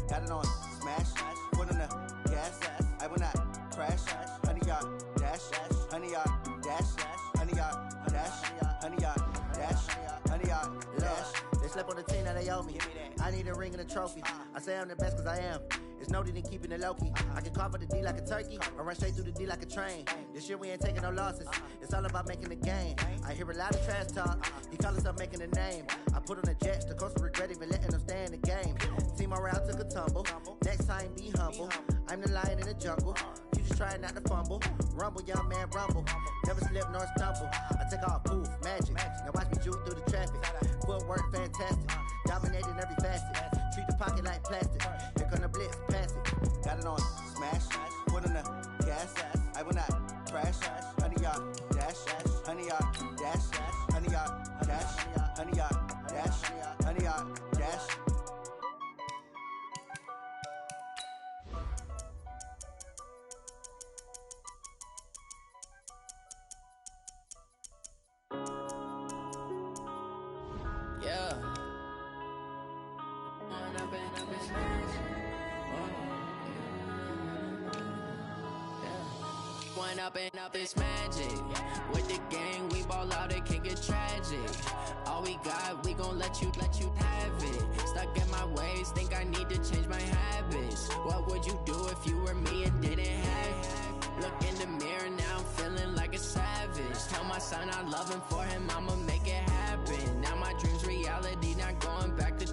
got it on smash, foot on the gas, I will not crash, 100-yard dash, 100-yard dash, 100-yard dash, 100-yard dash, 100-yard dash. They slept on the team that they owe me. I need a ring and a trophy. I say I'm the best cause I am. It's noted in keeping it low-key. I can carve up the D like a turkey, or run straight through the D like a train. This year we ain't taking no losses. It's all about making the game. I hear a lot of trash talk. He call himself making a name. I put on the Jets, the coast will regret even letting them stay in the game. Team morale took a tumble. Next time be humble. I'm the lion in the jungle. You just try not to fumble. Rumble, young man, rumble. Never slip nor stumble. I take off, poof, magic. Now watch me juke through the traffic. Footwork fantastic. Dominating every facet. Treat the pocket like plastic. Here come the blitz, pass it. Got it on smash, foot on the gas, I will not crash, 100-yard dash, 100-yard dash, 100-yard dash, 100-yard dash, 100-yard dash. Up it's magic. With the gang, we ball out, it can get tragic. All we got, we gon' let you have it. Stuck in my ways, think I need to change my habits. What would you do if you were me and didn't have it? Look in the mirror, now I'm feeling like a savage. Tell my son I love him, for him I'ma make it happen. Now my dream's reality, not going back to.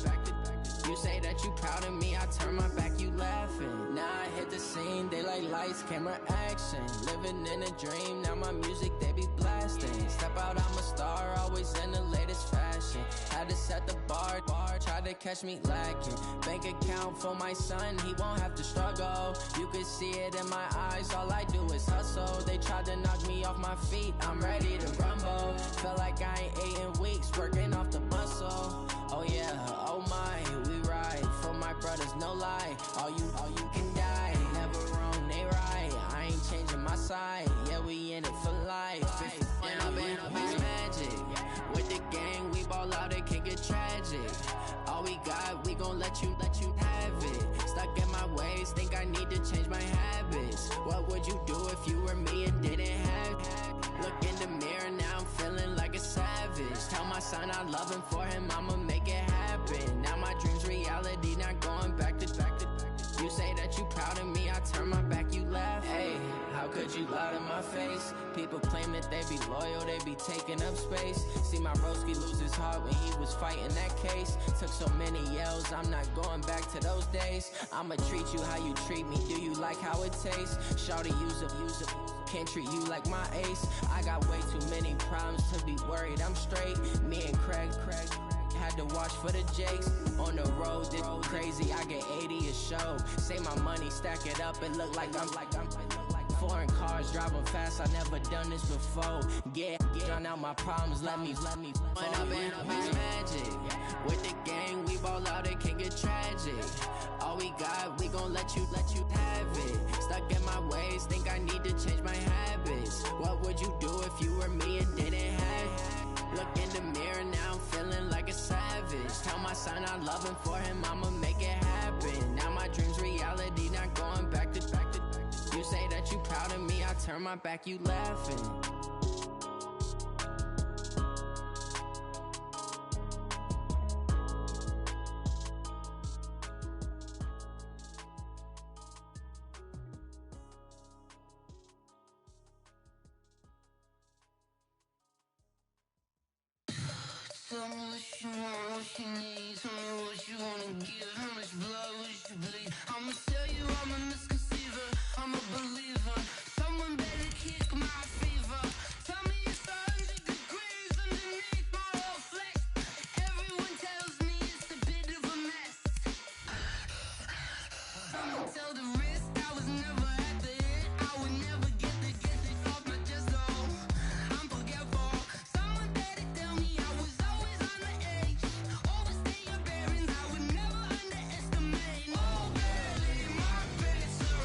You say that you proud of me, I turn my back, you laughing. Now I hit the scene, they like lights, camera, action. Living in a dream, now my music, they be blasting. Step out, I'm a star, always in the latest fashion. Had to set the bar, try to catch me lacking. Bank account for my son, he won't have to struggle. You could see it in my eyes, all I do is hustle. They tried to knock me off my feet, I'm ready to rumble. Feel like I ain't ate in weeks, working off the muscle. Oh yeah, oh my, we ride for my brothers, no lie. All you can die, never wrong, they right. I ain't changing my side, yeah, we in it for life. And up it's magic. With the gang, we ball out, it can get tragic. All we got, we gon' let you have it. Stuck in my ways, think I need to change my habits. What would you do if you were me and didn't have it? Look in the mirror, now I'm feeling like a savage. Tell my son I love him, for him I'ma make it happen. Now my dream's reality, not going back to. You say that you proud of me, I turn my back, you laugh. Hey, how could you lie to my face? People claim that they be loyal, they be taking up space. See my broski lose his heart when he was fighting that case. Took so many yells, I'm not going back to those days. I'ma treat you how you treat me, do you like how it tastes? Shawty, use up, can't treat you like my ace. I got way too many problems to be worried, I'm straight. Me and Craig had to watch for the Jakes. On the road, this crazy, I get 80 a show. Say my money, stack it up, it look like I'm foreign cars, driving fast, I never done this before. Yeah, drown out my problems, let me Run up it's magic. With the gang, we ball out, it can get tragic. All we got, we gon' let you have it. Stuck in my ways, think I need to change my habits. What would you do if you were me and didn't have it? Look in the mirror, now I'm feeling like a savage. Tell my son I love him, for him I'ma make it happen. Now my dream's reality, not going back to. You say that you proud of me, I turn my back, you laughing. Tell me what you want, what you need. Tell me what you wanna give. How much blood would you bleed? I'ma tell you I'm a misconceiver, I'm a believer. Someone better kick my fever. Tell me it's 100 degrees underneath my whole flesh. Everyone tells me it's a bit of a mess. I'ma tell the risk I was never at the end. I would never get it off my chest. Oh, I'm forgetful. Someone better tell me I was always on the edge. Overstay your bearings, I would never underestimate. Oh, barely my best.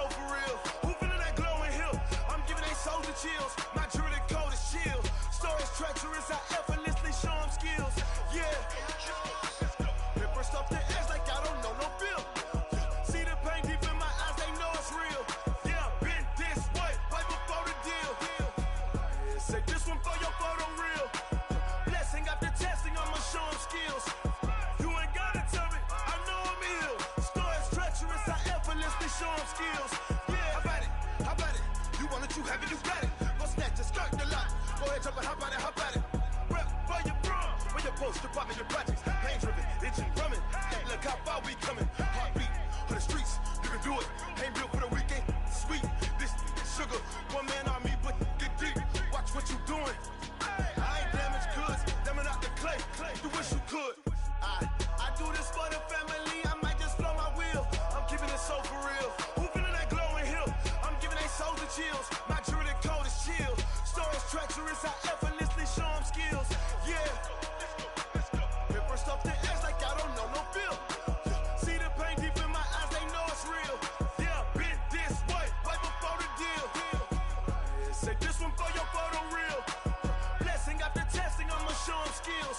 soul for real. Who feeling that glow in here? I'm giving they souls the chills. My jewelry code is chill. Stories treacherous, I effortlessly show them skills. Yeah. Paper stuff the edge like I don't know no feel. See the pain deep in my eyes, they know it's real. Yeah, been this way, right before the deal. Say this one for your photo real. Blessing after testing, I'ma show them skills. You ain't gotta tell me, I know I'm ill. Stories treacherous, I effortlessly show them skills. Yeah, how about it? How about it? You want it, you have it, you got it. Go snatch your skirt the lot. Go ahead, jump it, how about it? How about it? Rep for your bro, where your post, department, your projects. Pain driven, itching, drumming. Hey, look how far we coming. Heartbeat on the streets, you can do it. Ain't built for the weekend. Sweet, this sugar, one man army, but get deep. Watch what you doing. I ain't damaged goods, damn out the clay. You wish you could. I do this for the family. I might just blow my wheel. I'm keeping it so for real. Who feeling that glow in here? I'm giving they souls the chills. My jewelry code is chill. Stories treacherous, I effortlessly show them skills. Yeah. Paper stuff the edge like I don't know no feel. See the pain deep in my eyes, they know it's real. Yeah, been this way, right before the deal. Say this one for your photo real. Blessing after testing, I'ma show them skills.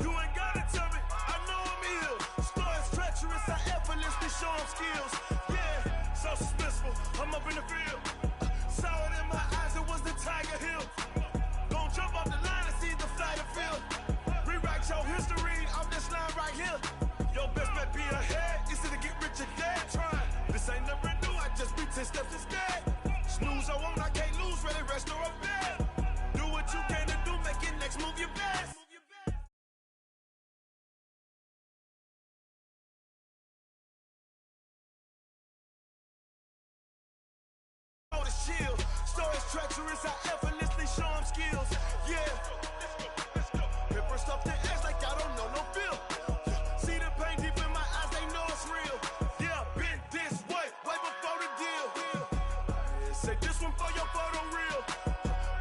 You ain't gotta tell me, I know I'm ill. Stories treacherous, I effortlessly show them skills. Yeah, so suspenseful, I'm up in the field. Saw it in my eyes, it was the Tiger Hill. Gon' jump off the line and see the fly the field. Rewrite your history off this line right here. Your best bet be ahead, easy to get rich or dead. Trying, this ain't never new, I just be 10 steps instead. Snooze I won't, I can't lose, ready, rest or a bed. Do what you can to do, make it next move your best. Oh, the shield, stories treacherous, I effortlessly show them skills. Yeah, paper stuff the edge like I don't know no feel. See the pain deep in my eyes, they know it's real. Yeah, been this way, right before the deal. Say this one for your photo real.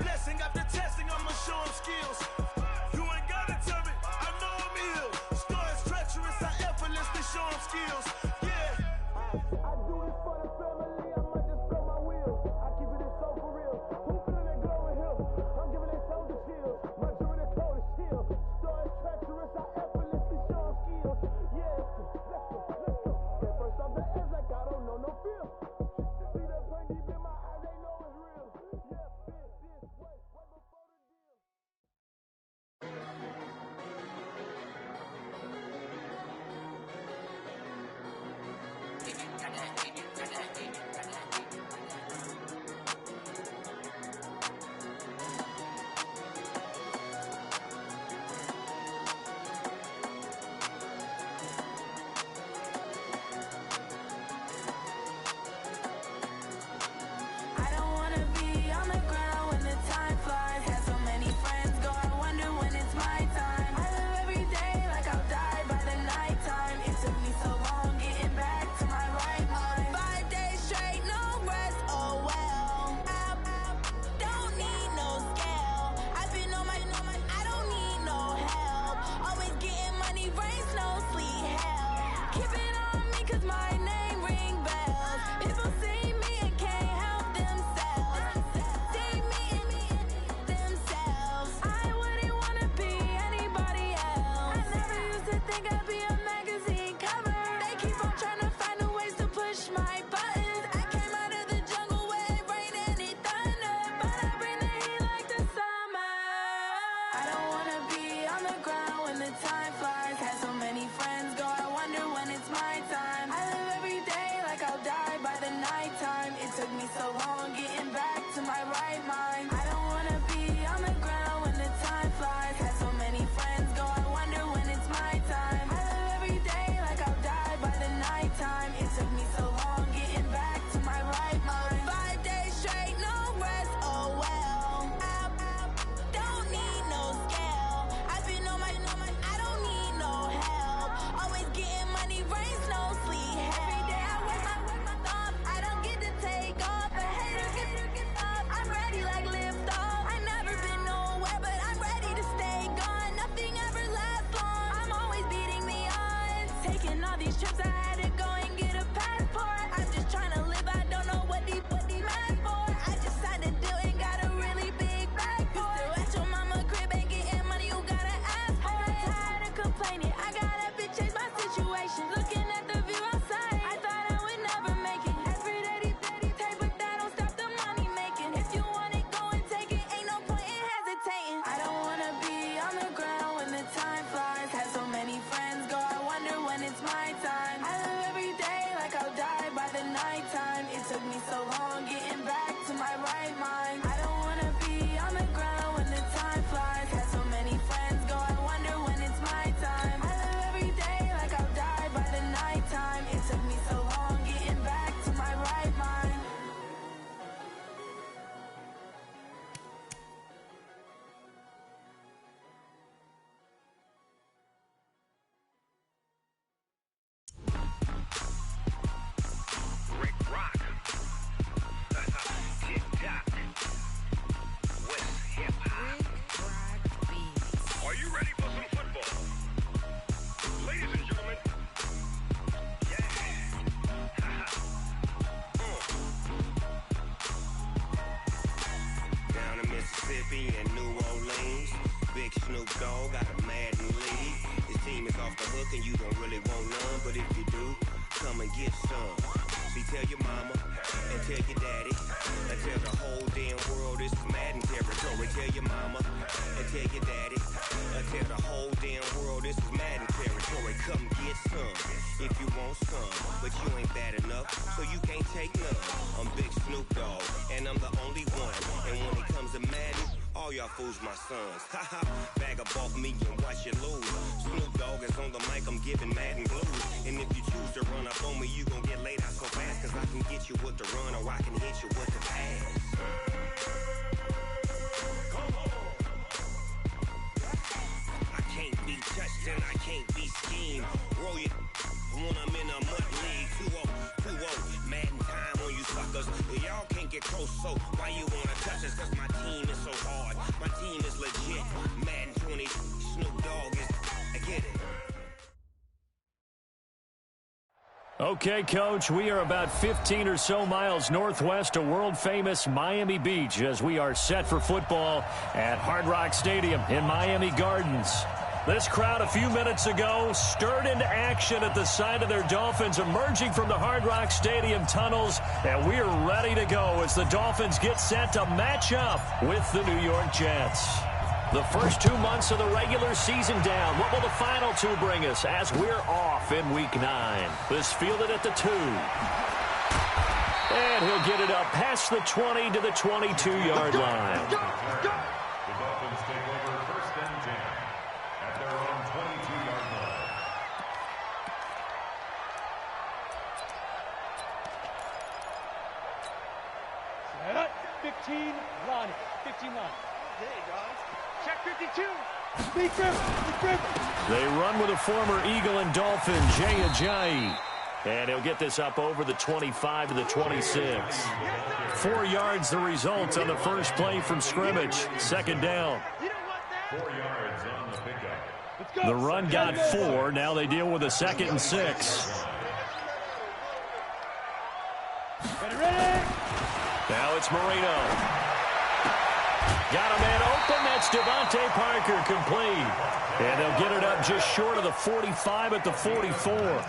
Blessing after testing, I'ma show them skills. You ain't gotta tell me, I know I'm ill. Stories treacherous, I effortlessly show them skills. Yeah, I do this for the family, I might just blow my wheel. I keep it so for real. Who feeling that glow in here? I'm giving they souls the chills. My jewelry code is chill. Stories treacherous, I effortlessly show them skills. Yeah, let's go. Get first off the edge like I don't know no feel. See that pain deep in my eyes, they know it's real. Yeah, been this way, right before the deal. I don't wanna be on the ground when the time flies. Had so many friends go, I wonder when it's my time. I live every day like I'll die by the nighttime. It took me so long getting back to my right mind. 5 days straight, no rest, oh well. Don't need no scale. I've been on my, I don't need no help. Always getting money, rain, snow, sleet, hell. Keep it on me 'cause my name ring bells. People see me and can't help themselves. See me and themselves. I wouldn't wanna be anybody else. I never used to think I'd be a magazine cover. They keep on trying to find new ways to push my buttons. I came out of the jungle where it rained and it thundered, but I bring the heat like the summer. I don't wanna be on the ground when the time flies. Had so many friends go, I wonder when it's my time. I live every day like I'll die by the nighttime. It took me so long getting back to my right mind. I don't wanna be on the ground when the time flies. Had so many friends go, I wonder when it's my time. I live every day like I'll die by the nighttime. It took me so long getting back to my right mind. 5 days straight, no rest, oh well. Don't need no scale. I've been on my, I don't need no help. Always getting money, rain, snow, sleet, hell. Every day I work my thumb. I don't get to take off. But haters get up. I'm ready like lift off. I never been nowhere, but I'm ready to stay gone. Nothing ever lasts long. I'm always beating the odds. Taking all these trips, I had to go and get a passport. I'm just trying to live, I don't team is off the hook and you don't really want none, but if you do, come and get some. See, tell your mama and tell your daddy and tell the whole damn world this is Madden territory. Tell your mama and tell your daddy and tell the whole damn world this is Madden territory. Come get some if you want some, but you ain't bad enough, so you can't take none. I'm Big Snoop Dogg, and I'm the only one. And when it comes to Madden, all y'all fools my sons. Haha, bag up off me and watch you lose. Snoop Dogg is on the mic, I'm giving Madden blues. And if you choose to run up on me, you gon' get laid out so fast, cause I can get you with the run or I can hit you with the pass. I can't be touched and I can't be schemed. Roll you when I'm in a mud league. 2-0, Madden time on you suckers. Y'all can't get close, so why you wanna touch us? Cause my team is so hard. My team is legit. Madden 20, Snoop Dogg is, I get it. Okay, Coach, we are about 15 or so miles northwest of world-famous Miami Beach as we are set for football at Hard Rock Stadium in Miami Gardens. This crowd a few minutes ago stirred into action at the side of their Dolphins emerging from the Hard Rock Stadium tunnels, and we are ready to go as the Dolphins get set to match up with the New York Jets. The first 2 months of the regular season down. What will the final two bring us as we're off in Week 9? This fielded at the 2. And he'll get it up past the 20 to the 22-yard line. The Dolphins take over first and 10 at their own 22-yard line. Set up. 15, run. 15 run. Hey, guys. Check 52. Big grip. They run with a former Eagle and Dolphin, Jay Ajayi. And he'll get this up over the 25 to the 26. 4 yards the result on the first play from scrimmage. Second down. 4 yards on the pickup. The run got 4. Now they deal with a 2nd and 6. Ready. Now it's Marino. Got a man open. That's Devontae Parker complete. And they'll get it up just short of the 45 at the 44.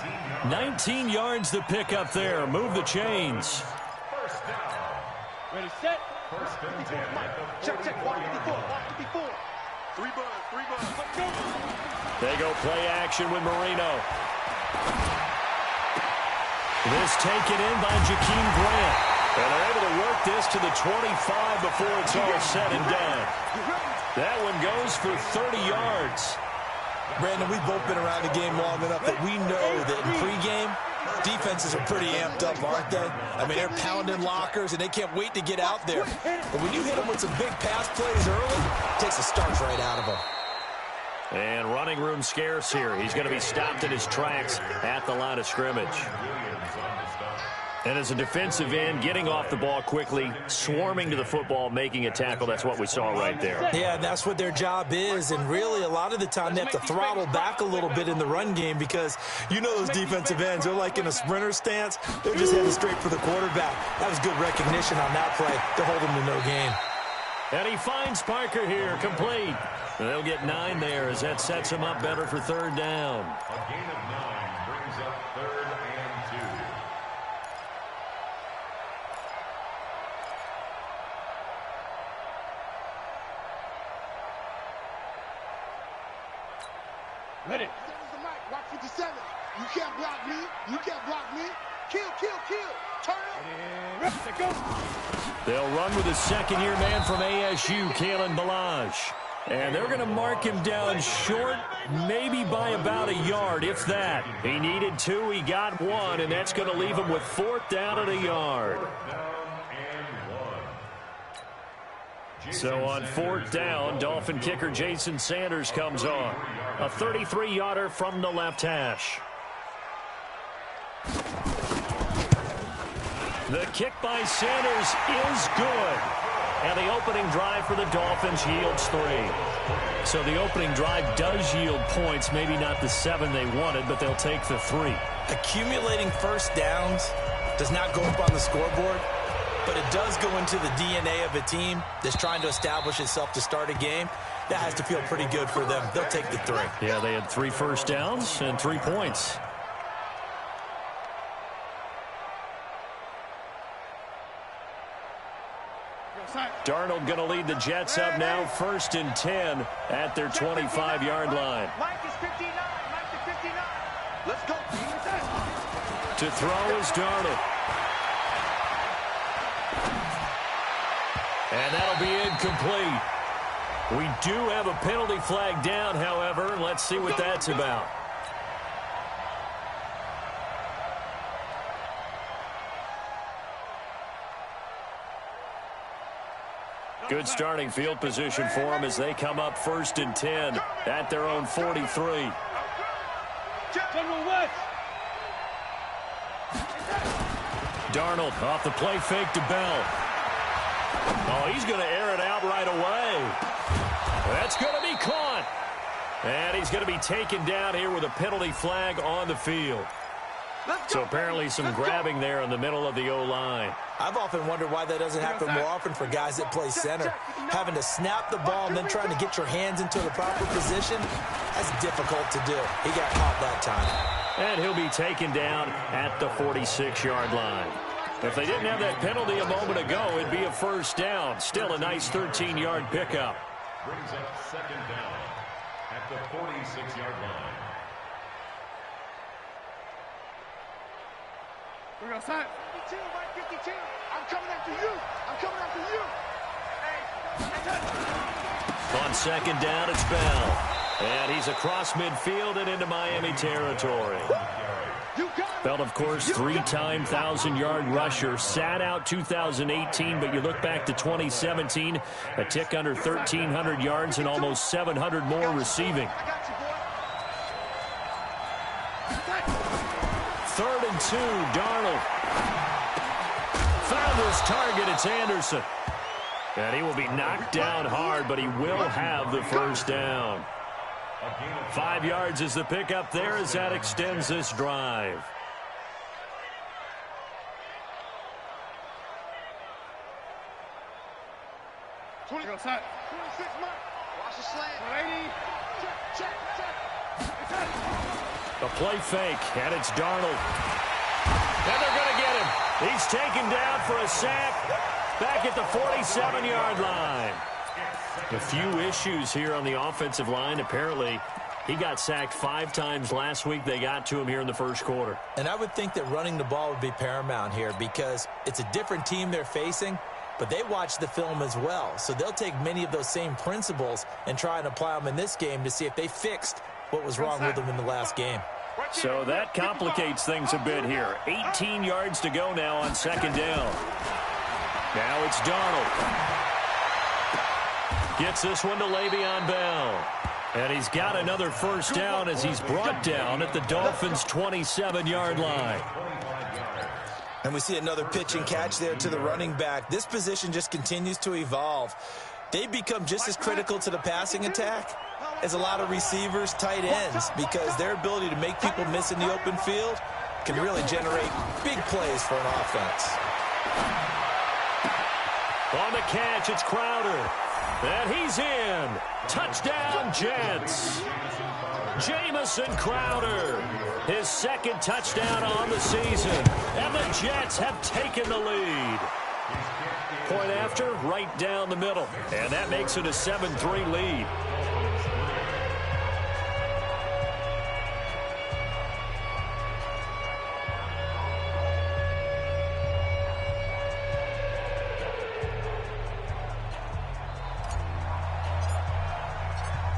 19 yards to pick up there. Move the chains. First down. Ready, set. First and 10 at the Check. 154. 3 buzz. Let's go. They go play action with Marino. This taken in by Jakeem Grant. And they're able to work this to the 25 before it's all said and done. That one goes for 30 yards. Brandon, we've both been around the game long enough that we know that in pregame, defenses are pretty amped up, aren't they? I mean, they're pounding lockers, and they can't wait to get out there. But when you hit them with some big pass plays early, it takes the starch right out of them. And running room scarce here. He's going to be stopped in his tracks at the line of scrimmage. And as a defensive end, getting off the ball quickly, swarming to the football, making a tackle, that's what we saw right there. Yeah, that's what their job is. And really, a lot of the time, they have to throttle back a little bit in the run game because you know those defensive ends, they're like in a sprinter stance. They're just heading straight for the quarterback. That was good recognition on that play to hold him to no gain. And he finds Parker here, complete. They'll get 9 there as that sets him up better for third down. A gain of 9 brings up 3rd and 2. Ready. Rock 57. You can't block me. You can't block me. Kill. Turn up. Let's go. They'll run with a second-year man from ASU, Kalen Ballage. And they're going to mark him down short, maybe by about a yard, if that. He needed 2, he got 1, and that's going to leave him with 4th down and a yard. So on 4th down, Dolphin kicker Jason Sanders comes on. A 33-yarder from the left hash. The kick by Sanders is good. And the opening drive for the Dolphins yields 3. So the opening drive does yield points, maybe not the 7 they wanted, but they'll take the 3. Accumulating first downs does not go up on the scoreboard, but it does go into the DNA of a team that's trying to establish itself to start a game. that has to feel pretty good for them. They'll take the 3. Yeah, they had 3 first downs and 3 points. Darnold going to lead the Jets up now, 1st and 10 at their 25-yard line. Mike is 59. Mike is 59. Let's go. To throw is Darnold. And that'll be incomplete. We do have a penalty flag down, however. Let's see what that's about. Good starting field position for them as they come up 1st and 10 at their own 43. Darnold off the play fake to Bell. Oh, he's going to air it out right away. That's going to be caught. And he's going to be taken down here with a penalty flag on the field. So apparently some grabbing there in the middle of the O-line. I've often wondered why that doesn't happen more often for guys that play center. Having to snap the ball and then trying to get your hands into the proper position, that's difficult to do. He got caught that time. And he'll be taken down at the 46-yard line. If they didn't have that penalty a moment ago, it'd be a 1st down. Still a nice 13-yard pickup. Brings up 2nd down at the 46-yard line. We're going to sign. 52, Mike 52. I'm coming after you. I'm coming after you. On 2nd down, it's Bell. And he's across midfield and into Miami territory. Bell, of course, 3-time 1,000-yard rusher. Sat out 2018, but you look back to 2017, a tick under 1,300 yards and almost 700 more receiving. 3rd and 2, Darnold. Found his target, it's Anderson. And he will be knocked down hard, but he will have the 1st down. 5 yards is the pickup there as that extends this drive. Watch the slant. A play fake, and it's Darnold. And they're going to get him. He's taken down for a sack back at the 47-yard line. A few issues here on the offensive line. Apparently, he got sacked 5 times last week. They got to him here in the 1st quarter. And I would think that running the ball would be paramount here because it's a different team they're facing, but they watch the film as well. So they'll take many of those same principles and try and apply them in this game to see if they fixed what was wrong with them in the last game. So that complicates things a bit here. 18 yards to go now on 2nd down. Now it's Darnold. Gets this one to Le'Veon Bell. And he's got another 1st down as he's brought down at the Dolphins' 27-yard line. And we see another pitch and catch there to the running back. This position just continues to evolve. They become just as critical to the passing attack as a lot of receivers, tight ends, because their ability to make people miss in the open field can really generate big plays for an offense. On the catch, it's Crowder. And he's in. Touchdown, Jets. Jamison Crowder, his 2nd touchdown on the season. And the Jets have taken the lead. Point after, right down the middle. And that makes it a 7-3 lead.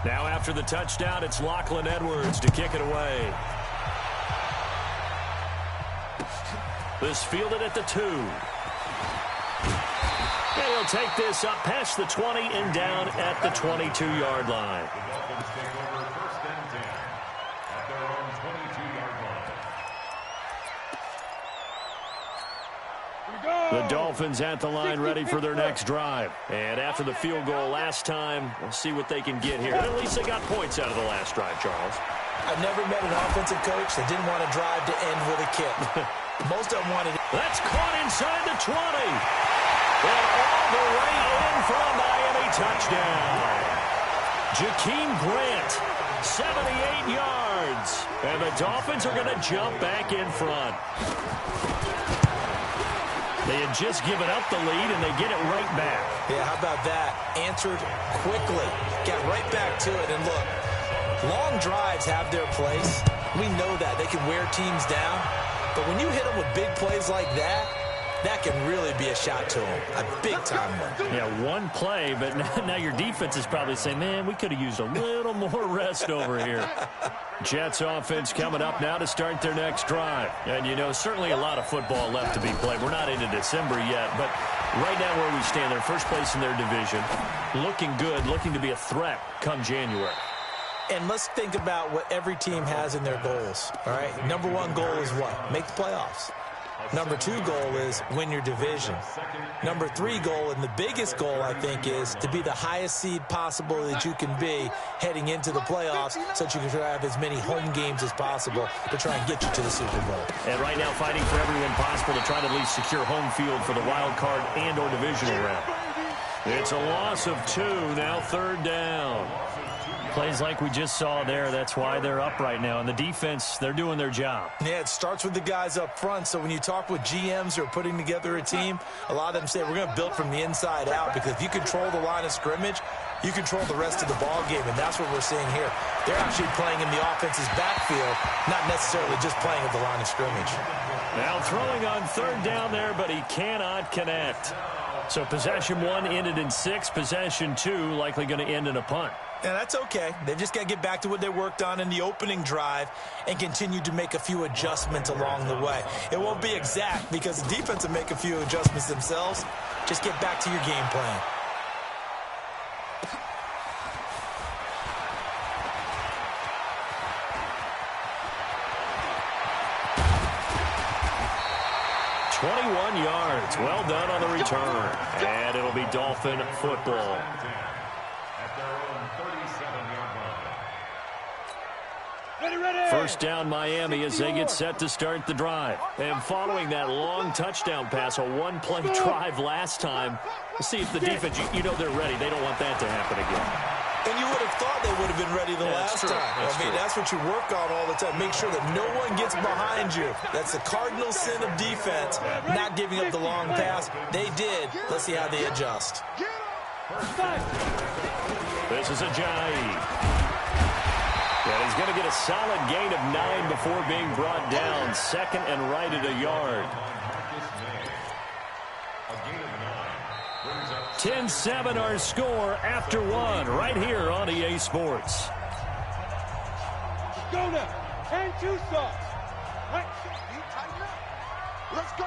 Now after the touchdown, it's Lachlan Edwards to kick it away. This fielded at the 2. And he'll take this up past the 20 and down at the 22-yard line. The Dolphins take over 1st and 10 at their own 22-yard line. The Dolphins at the line ready for their next drive. And after the field goal last time, we'll see what they can get here. At least they got points out of the last drive, Charles. I've never met an offensive coach that didn't want to drive to end with a kick. Most of them wanted it. That's caught inside the 20. And all the way in for a Miami touchdown. Jakeem Grant, 78 yards. And the Dolphins are going to jump back in front. They had just given up the lead, and they get it right back. Yeah, how about that? Answered quickly. Got right back to it. And look, long drives have their place. We know that. They can wear teams down. But when you hit them with big plays like that, that can really be a shot to them. A big-time one. Yeah, one play, but now your defense is probably saying, man, we could have used a little more rest over here. Jets offense coming up now to start their next drive. And, you know, certainly a lot of football left to be played. We're not into December yet, but right now where we stand, they're first place in their division. Looking good, looking to be a threat come January. And let's think about what every team has in their goals, all right? Number one goal is what? Make the playoffs. Number two goal is win your division. Number three goal, and the biggest goal, I think, is to be the highest seed possible that you can be heading into the playoffs so that you can have as many home games as possible to try and get you to the Super Bowl. And right now fighting for every win possible to try to at least secure home field for the wild card and or divisional round. It's a loss of 2, now 3rd down. Plays like we just saw there, that's why they're up right now. And the defense, they're doing their job. Yeah, it starts with the guys up front. So when you talk with GMs who are putting together a team, a lot of them say we're going to build from the inside out, because if you control the line of scrimmage, you control the rest of the ball game, and that's what we're seeing here. They're actually playing in the offense's backfield, not necessarily just playing at the line of scrimmage. Now throwing on 3rd down there, but he cannot connect. So possession 1 ended in 6. Possession 2 likely going to end in a punt. Yeah, that's okay. They've just got to get back to what they worked on in the opening drive and continue to make a few adjustments along the way. It won't be exact because the defense will make a few adjustments themselves. Just get back to your game plan. .21 yards. Well done on the return. And it'll be Dolphin football. First down Miami as they get set to start the drive. And following that long touchdown pass, a one-play drive last time, let's see if the defense, you know they're ready. They don't want that to happen again. And you would have thought they would have been ready the last time. I mean, that's what you work on all the time. Make sure that no one gets behind you. That's the cardinal sin of defense, not giving up the long pass. They did. Let's see how they adjust. This is Ajayi. And he's going to get a solid gain of 9 before being brought down. 2nd and right at a yard. 10-7 our score after 1 right here on EA Sports. Go now. And 2 stops. Right. Let's go.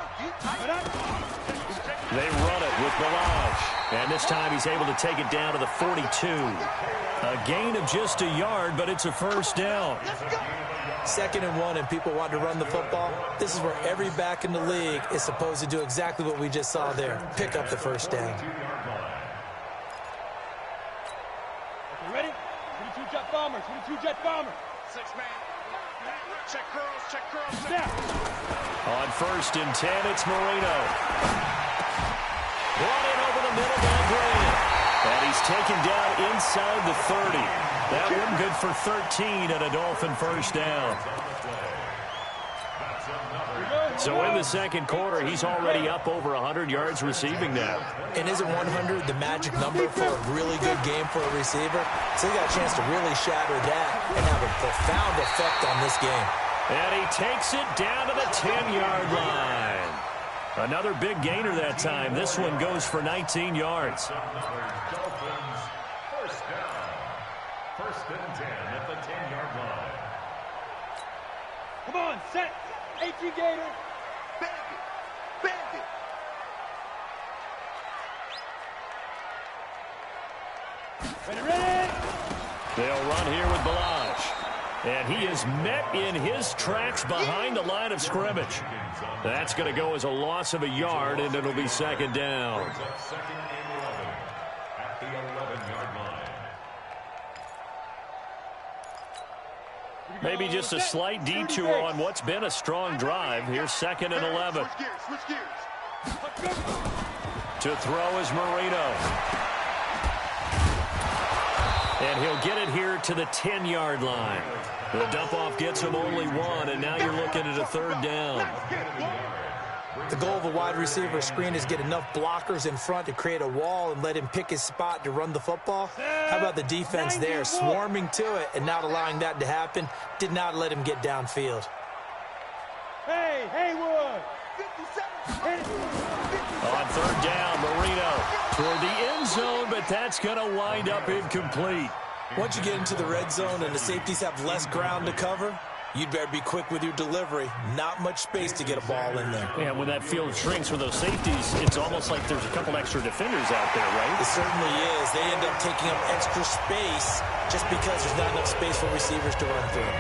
They run it with Balaj. And this time he's able to take it down to the 42. A gain of just a yard, but it's a first down. 2nd and 1, and people want to run the football. This is where every back in the league is supposed to do exactly what we just saw there. Pick up the first down. Ready? 22 jet bombers. 22 jet bombers. 6-man. Check curls. Snap. On 1st and 10, it's Marino. Brought in over the middle by Grant. And he's taken down inside the 30. That one good for 13 and a Dolphin first down. So in the 2nd quarter, he's already up over 100 yards receiving now. And isn't 100 the magic number for a really good game for a receiver? So he got a chance to really shatter that and have a profound effect on this game. And he takes it down to the 10-yard line. Another big gainer that time. This one goes for 19 yards. Dolphins first down. 1st and 10 at the 10-yard line. Come on, set. 18 gator. Bandit. Ready. They'll run here with Balaj. And he is met in his tracks behind the line of scrimmage. That's going to go as a loss of a yard, and it'll be 2nd down. 2nd and 11 at the 11-yard line. Maybe just a slight detour on what's been a strong drive. Here's 2nd and 11. Switch gears. To throw is Marino. And he'll get it here to the 10-yard line. The dump-off gets him only one, and now you're looking at a third down. The goal of a wide receiver screen is get enough blockers in front to create a wall and let him pick his spot to run the football. How about the defense there, swarming to it and not allowing that to happen? Did not let him get downfield. Hey, Haywood! On third down, Marino toward the end zone, but that's going to wind up incomplete. Once you get into the red zone and the safeties have less ground to cover, you'd better be quick with your delivery. Not much space to get a ball in there. Yeah, when that field shrinks with those safeties, it's almost like there's a couple extra defenders out there, right? It certainly is. They end up taking up extra space just because there's not enough space for receivers to run through.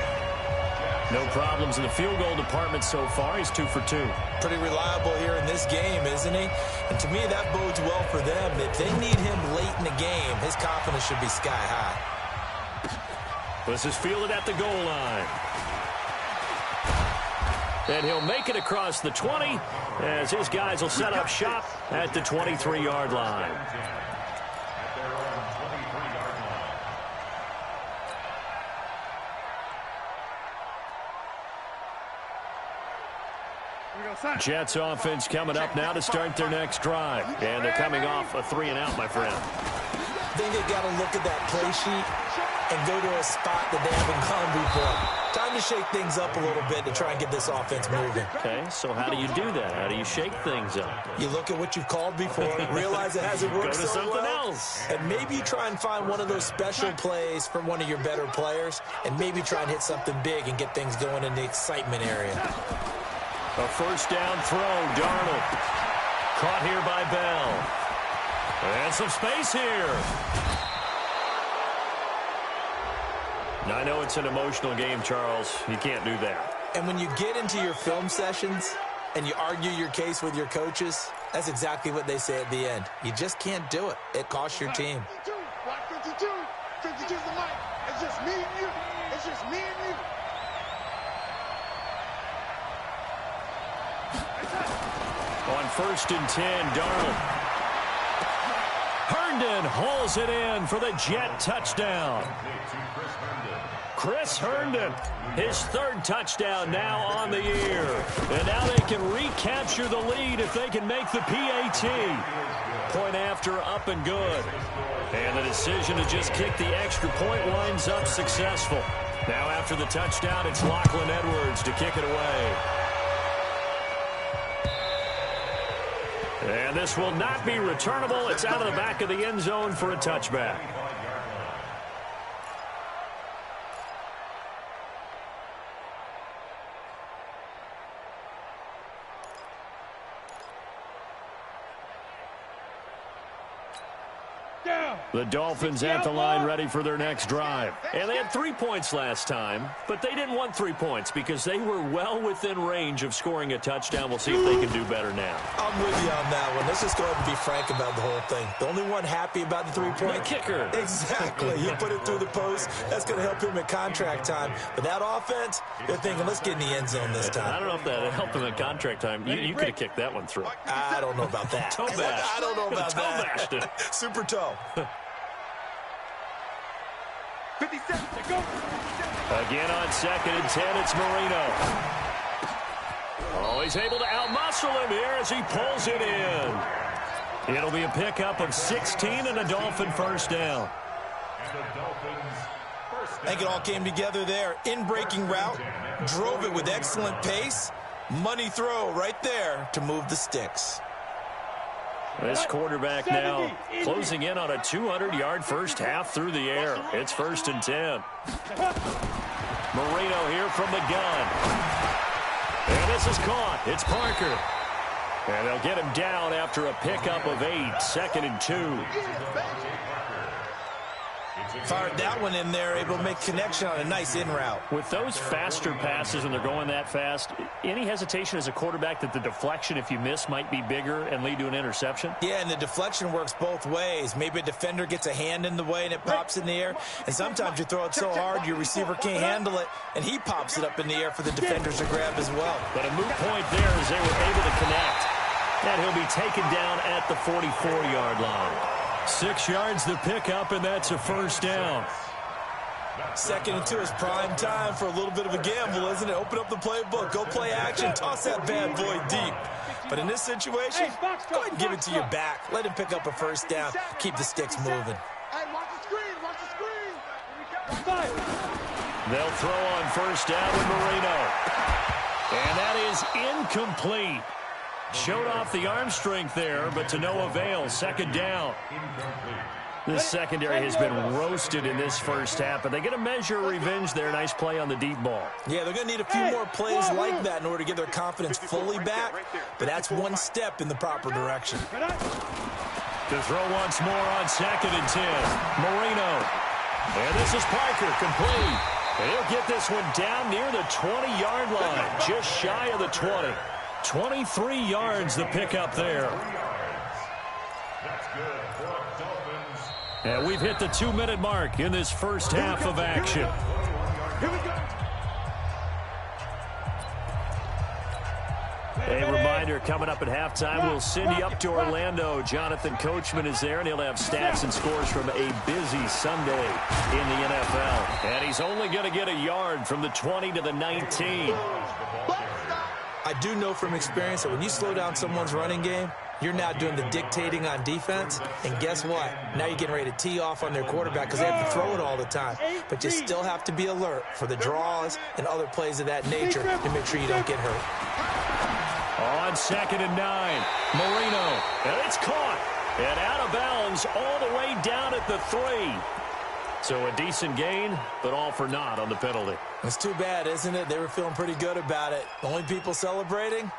No problems in the field goal department so far. He's 2 for 2. Pretty reliable here in this game, isn't he? And to me, that bodes well for them. If they need him late in the game, his confidence should be sky high. This is fielded at the goal line. And he'll make it across the 20 as his guys will set up shop at the 23-yard line. Jets offense coming up now to start their next drive. And they're coming off a 3-and-out, my friend. I think they got to look at that play sheet and go to a spot that they haven't gone before. Time to shake things up a little bit to try and get this offense moving. Okay, so how do you do that? How do you shake things up? You look at what you've called before, realize it hasn't worked so well. Go to something else. And maybe you try and find one of those special plays from one of your better players, and maybe try and hit something big and get things going in the excitement area. A first down throw, Darnold. Caught here by Bell. And some space here. Now, I know it's an emotional game, Charles. You can't do that. And when you get into your film sessions and you argue your case with your coaches, that's exactly what they say at the end. You just can't do it. It costs your team. 52. 52's the mic. It's just me and you. It's just me and you. On first and 10, Darnold. Herndon hauls it in for the Jet touchdown. Chris Herndon, his third touchdown now on the year. And now they can recapture the lead if they can make the PAT. Point after, up and good. And the decision to just kick the extra point winds up successful. Now after the touchdown, it's Lachlan Edwards to kick it away. And this will not be returnable. It's out of the back of the end zone for a touchback. The Dolphins at the line ready for their next drive. And they had 3 points last time, but they didn't want 3 points because they were well within range of scoring a touchdown. We'll see if they can do better now. I'm with you on that one. Let's just go ahead and be frank about the whole thing. The only one happy about the 3-point? The kicker. Exactly. He put it through the post. That's going to help him at contract time. But that offense, they're thinking, let's get in the end zone this time. I don't know if that helped him at contract time. You could have kicked that one through. I don't know about that. Toe bash. I don't know about toe that. Bashed it. Super toe. 57 to go. Again on second and 10, it's Marino. Oh, he's able to outmuscle him here as he pulls it in. It'll be a pickup of 16 and a Dolphin first down. I think it all came together there. In-breaking route, drove it with excellent pace. Money throw right there to move the sticks. This quarterback now closing in on a 200-yard first half through the air. It's first and 10. Marino here from the gun. And this is caught. It's Parker. And they'll get him down after a pickup of 8. Second and 2. Fired that one in there, able to make connection on a nice in route. With those faster passes when they're going that fast, any hesitation as a quarterback that the deflection, if you miss, might be bigger and lead to an interception? Yeah, and the deflection works both ways. Maybe a defender gets a hand in the way and it pops in the air. And sometimes you throw it so hard your receiver can't handle it, and he pops it up in the air for the defenders to grab as well. But a moot point there as they were able to connect. And he'll be taken down at the 44-yard line. 6 yards to pick up, and that's a first down. 2nd and 2 is prime time for a little bit of a gamble, isn't it? Open up the playbook, go play action, toss that bad boy deep. But in this situation, go ahead and give it to your back. Let him pick up a first down. Keep the sticks moving. Hey, watch the screen, watch the screen. They'll throw on first down with Marino. And that is incomplete. Showed off the arm strength there, but to no avail. 2nd down. This secondary has been roasted in this first half, but they get a measure of revenge there. Nice play on the deep ball. Yeah, they're going to need a few more plays like that in order to get their confidence fully back, but that's one step in the proper direction. To throw once more on 2nd and 10. Marino. And this is Parker, complete. And he'll get this one down near the 20-yard line, just shy of the 20. 23 yards the pickup there. That's good for Dolphins. And we've hit the 2-minute mark in this first half of action. Here we go. A reminder, coming up at halftime, we'll send you up to Orlando. Jonathan Coachman is there, and he'll have stats and scores from a busy Sunday in the NFL. And he's only going to get a yard from the 20 to the 19. I do know from experience that when you slow down someone's running game, you're now doing the dictating on defense. And guess what? Now you're getting ready to tee off on their quarterback because they have to throw it all the time. But you still have to be alert for the draws and other plays of that nature to make sure you don't get hurt. On 2nd and 9, Marino. And it's caught. And out of bounds all the way down at the 3. So a decent gain, but all for naught on the penalty. It's too bad, isn't it? They were feeling pretty good about it. The only people celebrating,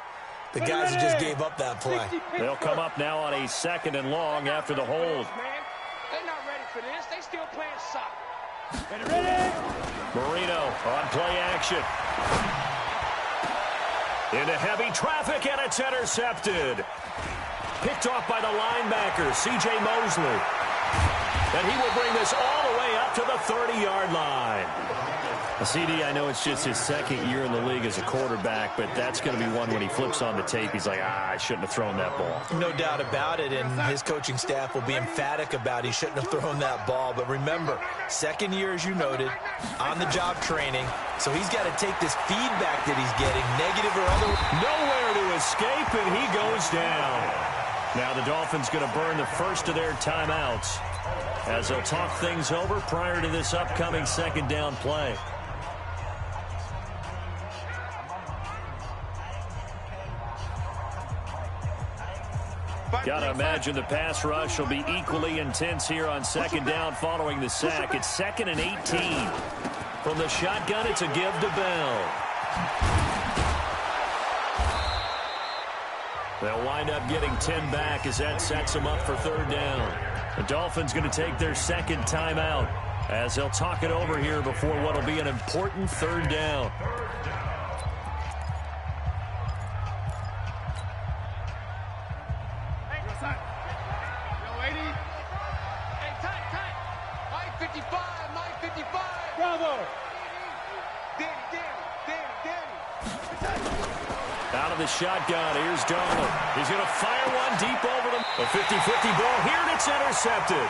the guys who just gave up that play. They'll come up now on a 2nd and long after the hold. They're not ready for this. They still playing soccer. Marino on play action. Into heavy traffic, and it's intercepted. Picked off by the linebacker, C.J. Mosley. And he will bring this all the way up to the 30-yard line. CD, I know it's just his 2nd year in the league as a quarterback, but that's going to be one when he flips on the tape. He's like, I shouldn't have thrown that ball. No doubt about it, and his coaching staff will be emphatic about he shouldn't have thrown that ball. But remember, 2nd year, as you noted, on-the-job training, so he's got to take this feedback that he's getting, negative or other. Nowhere to escape, and he goes down. Now the Dolphins going to burn the first of their timeouts as they'll talk things over prior to this upcoming 2nd down play. Got to imagine the pass rush will be equally intense here on 2nd down following the sack. It's 2nd and 18. From the shotgun, it's a give to Bell. They'll wind up getting 10 back as that sets them up for 3rd down. The Dolphins going to take their 2nd timeout as they'll talk it over here before what will be an important 3rd down. Out of the shotgun, here's Donald. He's going to fire one deep over the 50-50 ball here, and it's intercepted.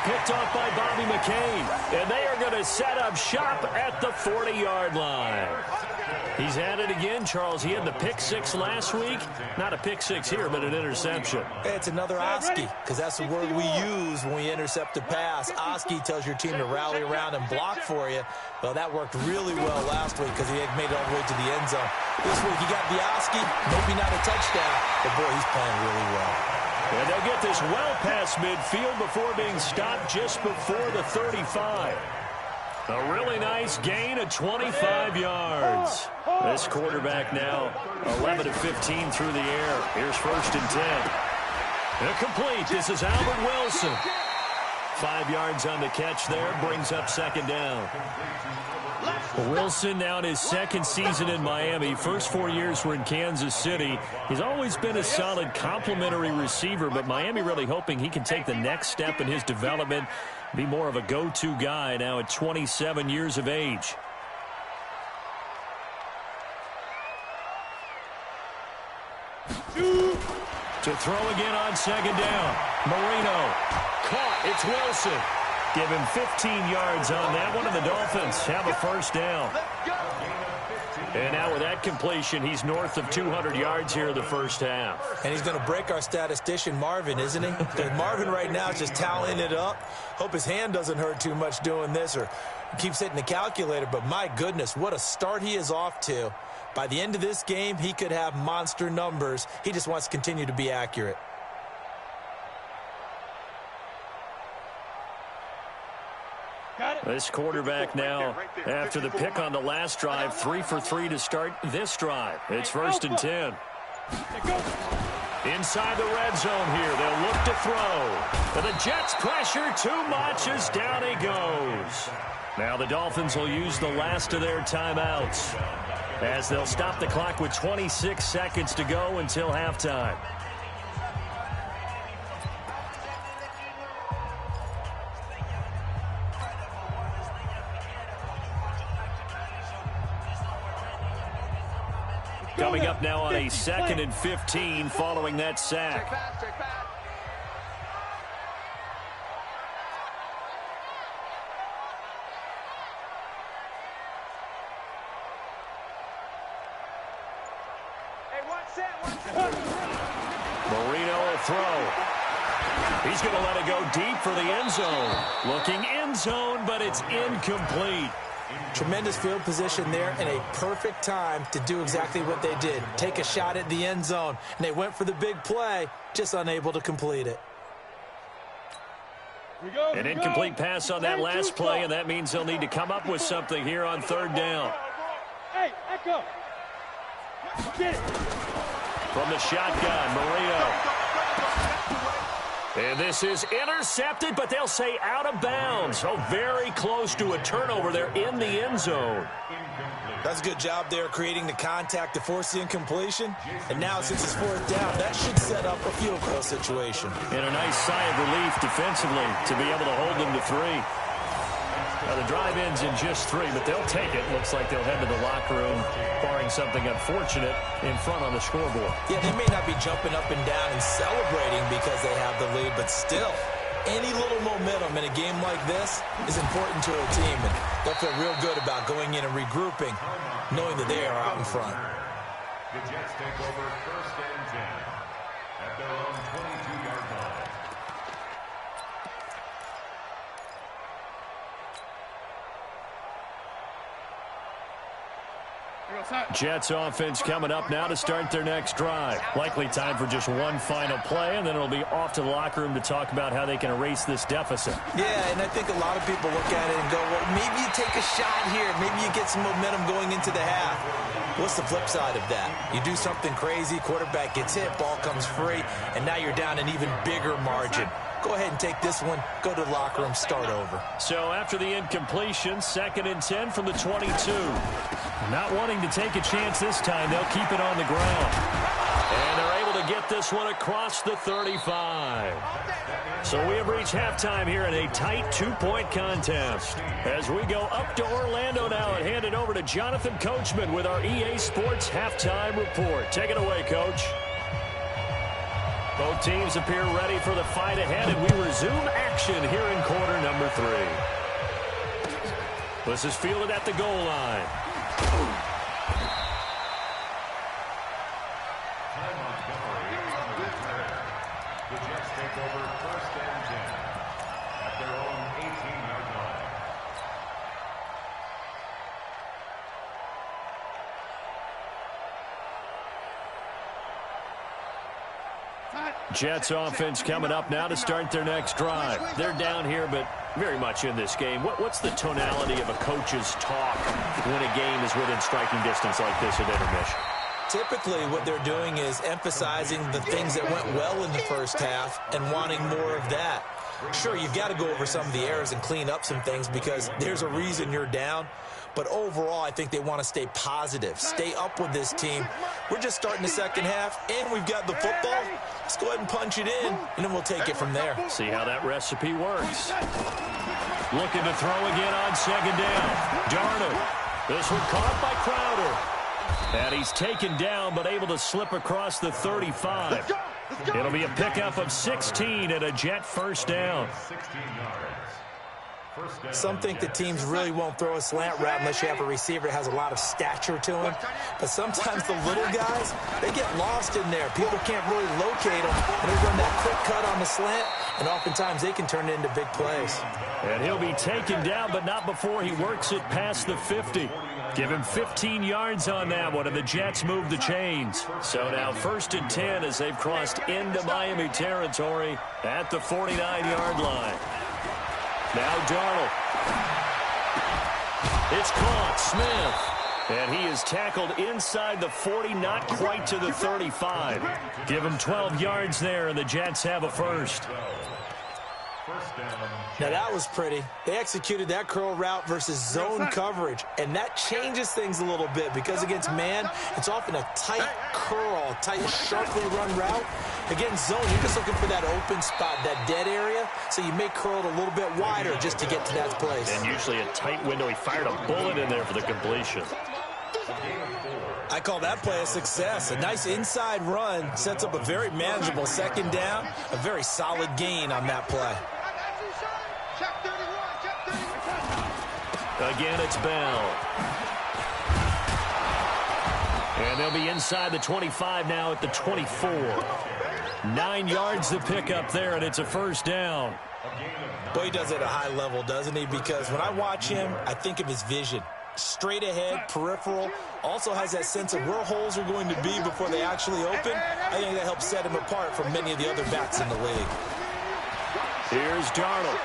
Picked off by Bobby McCain, and they are going to set up shop at the 40-yard line. He's at it again, Charles. He had the pick 6 last week. Not a pick 6 here, but an interception. It's another Oski, because that's the word we use when we intercept a pass. Oski tells your team to rally around and block for you. Well, that worked really well last week because he had made it all the way to the end zone. This week, he got the Oski, maybe not a touchdown, but boy, he's playing really well. And they'll get this well past midfield before being stopped just before the 35. A really nice gain of 25 yards. This quarterback now 11 of 15 through the air. Here's 1st and 10. Incomplete. This is Albert Wilson. 5 yards on the catch there. Brings up 2nd down. Wilson now in his 2nd season in Miami. First 4 years were in Kansas City. He's always been a solid complementary receiver, but Miami really hoping he can take the next step in his development, be more of a go-to guy now at 27 years of age. To throw again on second down. Marino. Caught. It's Wilson. Give him 15 yards on that one, and the Dolphins have a first down. And now with that completion, he's north of 200 yards here in the first half. And he's going to break our statistician, Marvin, isn't he? Because Marvin right now is just tallying it up. Hope his hand doesn't hurt too much doing this or keeps hitting the calculator. But my goodness, what a start he is off to. By the end of this game, he could have monster numbers. He just wants to continue to be accurate. This quarterback now, after the pick on the last drive, 3 for 3 to start this drive. It's 1st and 10. Inside the red zone here, they'll look to throw. But the Jets pressure too much as down he goes. Now the Dolphins will use the last of their timeouts as they'll stop the clock with 26 seconds to go until halftime. Coming up now on a 2nd and 15 following that sack. Marino will throw. He's going to let it go deep for the end zone. Looking end zone, but it's incomplete. Tremendous field position there and a perfect time to do exactly what they did. Take a shot at the end zone. And they went for the big play, just unable to complete it. An incomplete pass on that last play, and that means they'll need to come up with something here on 3rd down. Hey, Echo. Get it. From the shotgun, Marino. And this is intercepted, but they'll say out of bounds. Oh, very close to a turnover there in the end zone. That's a good job there creating the contact to force the incompletion. And now since it's 4th down, that should set up a field goal situation. And a nice sigh of relief defensively to be able to hold them to 3. Now the drive ends in just 3, but they'll take it. Looks like they'll head to the locker room, barring something unfortunate in front on the scoreboard. Yeah, they may not be jumping up and down and celebrating because they have the lead, but still, any little momentum in a game like this is important to a team, and they'll feel real good about going in and regrouping, knowing that they are out in front. The Jets take over 1st and 10 at their own 22-yard line. Jets offense coming up now to start their next drive. Likely time for just one final play, and then it'll be off to the locker room to talk about how they can erase this deficit. Yeah, and I think a lot of people look at it and go, well, maybe you take a shot here. Maybe you get some momentum going into the half. What's the flip side of that? You do something crazy, quarterback gets hit, ball comes free, and now you're down an even bigger margin. Go ahead and take this one, go to the locker room, start over. So after the incompletion, 2nd and 10 from the 22. Not wanting to take a chance this time, they'll keep it on the ground. And they're able to get this one across the 35. So we have reached halftime here in a tight 2-point contest. As we go up to Orlando now and hand it over to Jonathan Coachman with our EA Sports Halftime Report. Take it away, Coach. Both teams appear ready for the fight ahead, and we resume action here in quarter number 3. This is fielded at the goal line. The Jets take over 1st and 10 at their own 18-yard line. Jets offense coming up now to start their next drive. They're down here, but very much in this game. What's the tonality of a coach's talk when a game is within striking distance like this at intermission? Typically, what they're doing is emphasizing the things that went well in the first half and wanting more of that. Sure, you've got to go over some of the errors and clean up some things because there's a reason you're down. But overall, I think they want to stay positive, stay up with this team. We're just starting the second half, and we've got the football. Let's go ahead and punch it in, and then we'll take it from there. See how that recipe works. Looking to throw again on second down. Darnold. This one caught by Crowder. And he's taken down, but able to slip across the 35. It'll be a pickup of 16 and a Jet first down. 16 yards. Some think the teams really won't throw a slant route unless you have a receiver that has a lot of stature to him. But sometimes the little guys, they get lost in there. People can't really locate them. And they run that quick cut on the slant, and oftentimes they can turn it into big plays. And he'll be taken down, but not before he works it past the 50. Give him 15 yards on that one, and the Jets move the chains. So now 1st and 10 as they've crossed into Miami territory at the 49-yard line. Now Darnold. It's caught. Smith. And he is tackled inside the 40, not quite to the 35. Give him 12 yards there, and the Jets have a first. Now that was pretty. They executed that curl route versus zone coverage, and that changes things a little bit because against man, it's often a tight curl, tight, sharply run route. Against zone, you're just looking for that open spot, that dead area, so you may curl it a little bit wider just to get to that place. And usually a tight window. He fired a bullet in there for the completion. I call that play a success. A nice inside run sets up a very manageable second down, a very solid gain on that play. Again, it's Bell. And they'll be inside the 25 now at the 24. 9 yards to pick up there, and it's a first down. Boy, he does it at a high level, doesn't he? Because when I watch him, I think of his vision. Straight ahead, peripheral, also has that sense of where holes are going to be before they actually open. I think that helps set him apart from many of the other backs in the league. Here's Darnold.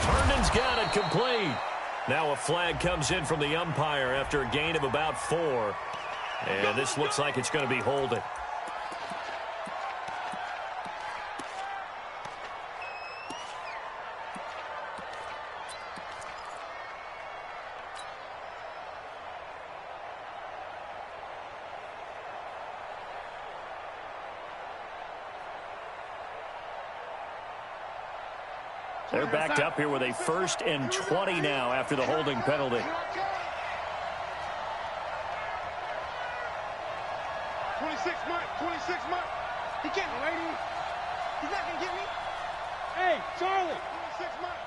Herndon's got it complete. Now a flag comes in from the umpire after a gain of about 4. And this looks like it's going to be holding. They're backed up here with a 1st and 20 now after the holding penalty. 26 months. He can't lay me. He's not going to get me. Hey, Charlie. 26 months.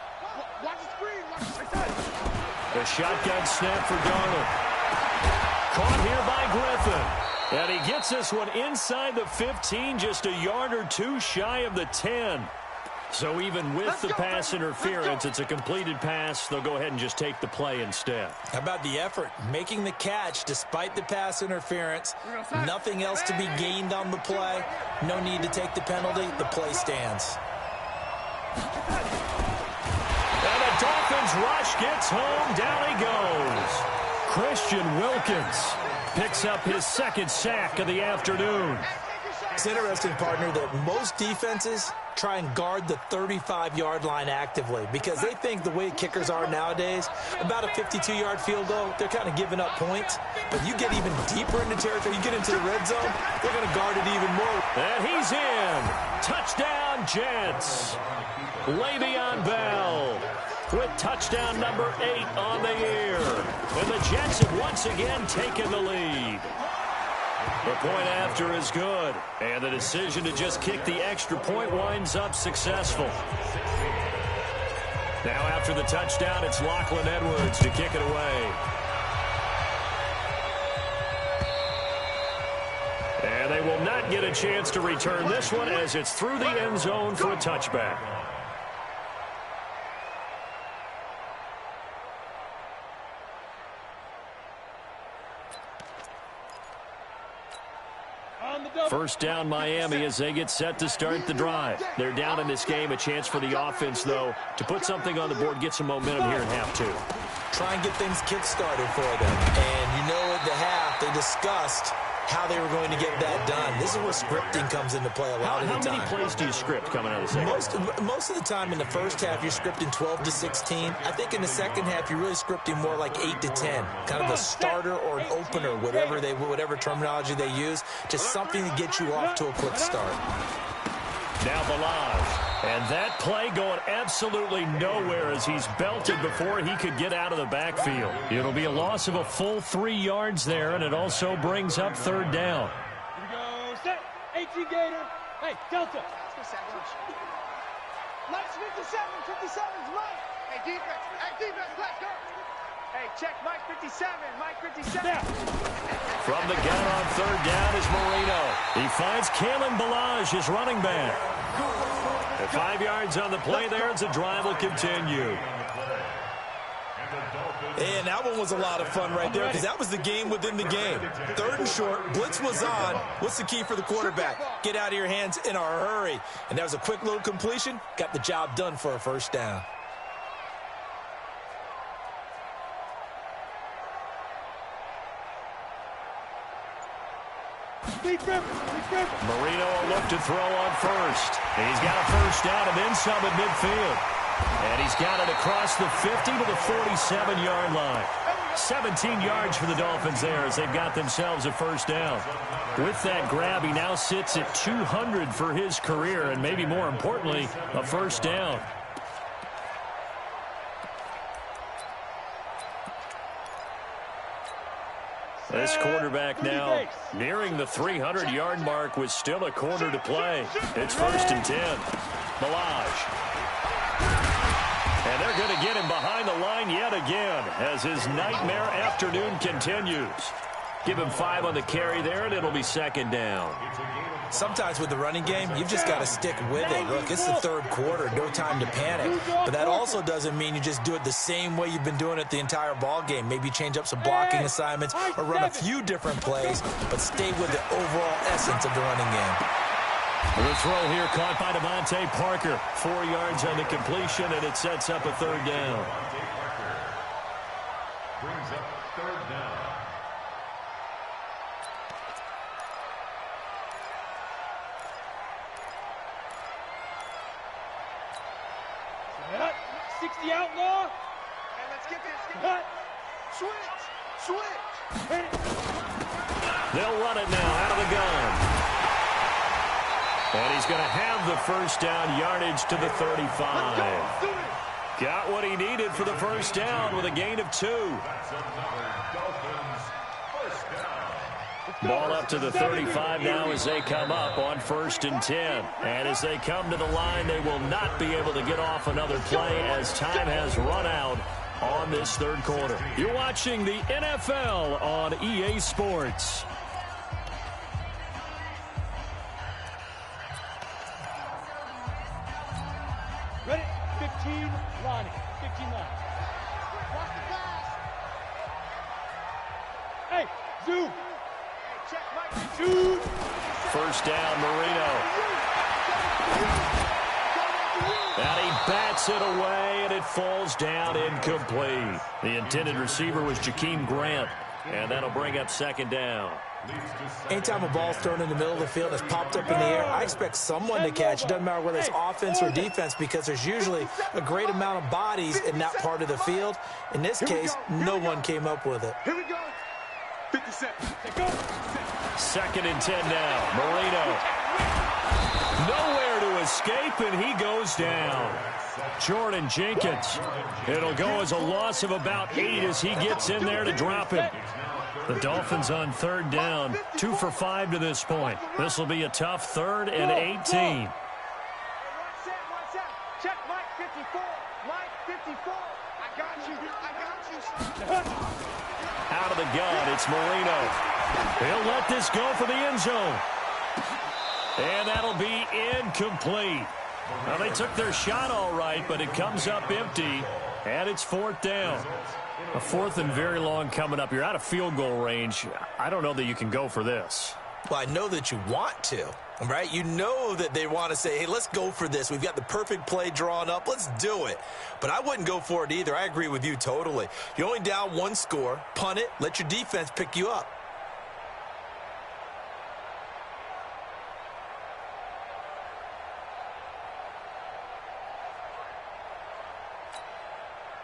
Watch the screen. Watch the The shotgun snap for Darnold. Caught here by Griffin. And he gets this one inside the 15, just a yard or two shy of the 10. So even with the pass interference, it's a completed pass. They'll go ahead and just take the play instead. How about the effort? Making the catch despite the pass interference. Nothing else to be gained on the play. No need to take the penalty. The play stands. And the Dolphins rush gets home. Down he goes. Christian Wilkins picks up his 2nd sack of the afternoon. It's interesting, partner, that most defenses try and guard the 35-yard line actively because they think the way kickers are nowadays, about a 52-yard field goal, they're kind of giving up points. But you get even deeper into territory, you get into the red zone, they're going to guard it even more. And he's in. Touchdown, Jets. Le'Veon Bell with touchdown number 8 on the year. And the Jets have once again taken the lead. The point after is good, and the decision to just kick the extra point winds up successful. Now after the touchdown, it's Lachlan Edwards to kick it away. And they will not get a chance to return this one as it's through the end zone for a touchback. First down Miami as they get set to start the drive. They're down in this game. A chance for the offense, though, to put something on the board, get some momentum here in half 2. Try and get things kick-started for them. And you know at the half they discussed how they were going to get that done. This is where scripting comes into play a lot of the time. How many plays do you script coming out of the second? Most of the time in the first half, you're scripting 12 to 16. I think in the second half, you're really scripting more like 8 to 10. Kind of a starter or an opener, whatever terminology they use. Just something to get you off to a quick start. Now Balaj. And that play going absolutely nowhere as he's belted before he could get out of the backfield. It'll be a loss of a full 3 yards there, and it also brings up third down. Here we go. Set. 18 Gator. Hey, Delta. Mike's 57. 57's Mike. Hey, defense. Hey, defense. Let's go. Hey, check Mike 57. Mike 57. Snap. From the gun on third down is Marino. He finds Kalen Ballage, his running back. And 5 yards on the play there as the drive will continue. And that one was a lot of fun right there because that was the game within the game. Third and short, blitz was on. What's the key for the quarterback? Get out of your hands in a hurry. And that was a quick little completion. Got the job done for a first down. Marino will look to throw on first. He's got a first down and then some at midfield. And he's got it across the 50 to the 47-yard line. 17 yards for the Dolphins there as they've got themselves a first down. With that grab, he now sits at 200 for his career and maybe more importantly, a first down. This quarterback now nearing the 300-yard mark with still a quarter to play. It's 1st and 10. Ballage. And they're going to get him behind the line yet again as his nightmare afternoon continues. Give him 5 on the carry there, and it'll be 2nd down. Sometimes with the running game, you've just got to stick with it. Look, it's the third quarter, no time to panic. But that also doesn't mean you just do it the same way you've been doing it the entire ball game. Maybe change up some blocking assignments or run a few different plays, but stay with the overall essence of the running game. The throw here caught by Devontae Parker. 4 yards on the completion, and it sets up a third down. Brings up third down. Cut. 60 outlaw. Hey, let's get this. Cut. Switch. They'll run it now out of the gun. And he's going to have the first down, yardage to the 35. Got what he needed for the first down with a gain of 2. Ball up to the 35 now as they come up on 1st and 10. And as they come to the line, they will not be able to get off another play as time has run out on this third quarter. You're watching the NFL on EA Sports. Ready? 15 line. 15 line. Watch the pass. Hey, zoom. Hey, check Mike. Zoom. First down, Marino. And he bats it away, and it falls down incomplete. The intended receiver was Jakeem Grant, and that'll bring up 2nd down. Anytime a ball's thrown in the middle of the field and it's popped up in the air, I expect someone to catch. It doesn't matter whether it's offense or defense because there's usually a great amount of bodies in that part of the field. In this case, no one came up with it. Here we go. 57. 2nd and 10 now. Marino. Nowhere to escape, and he goes down. Jordan Jenkins. It'll go as a loss of about 8 as he gets in there to drop him. The Dolphins on 3rd down, 2 for 5 to this point. This will be a tough 3rd and 18. One set. Check Mike 54. Mike 54. I got you. Out of the gun, it's Marino. He'll let this go for the end zone. And that'll be incomplete. Well, they took their shot all right, but it comes up empty, and it's 4th down. A 4th and very long coming up. You're out of field goal range. I don't know that you can go for this. Well, I know that you want to, right? You know that they want to say, hey, let's go for this. We've got the perfect play drawn up. Let's do it. But I wouldn't go for it either. I agree with you totally. You're only down 1 score. Punt it. Let your defense pick you up.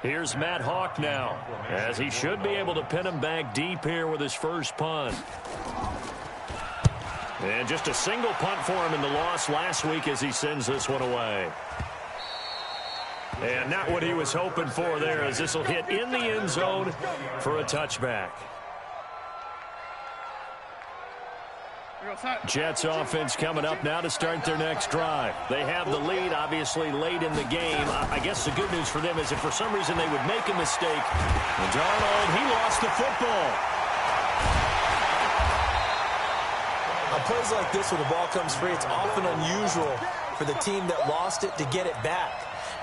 Here's Matt Hawk now, as he should be able to pin him back deep here with his first punt. And just a single punt for him in the loss last week as he sends this one away. And not what he was hoping for there, as this will hit in the end zone for a touchback. Jets offense coming up now to start their next drive. They have the lead, obviously, late in the game. I guess the good news for them is if for some reason they would make a mistake, Darnold, he lost the football. On plays like this where the ball comes free, it's often unusual for the team that lost it to get it back.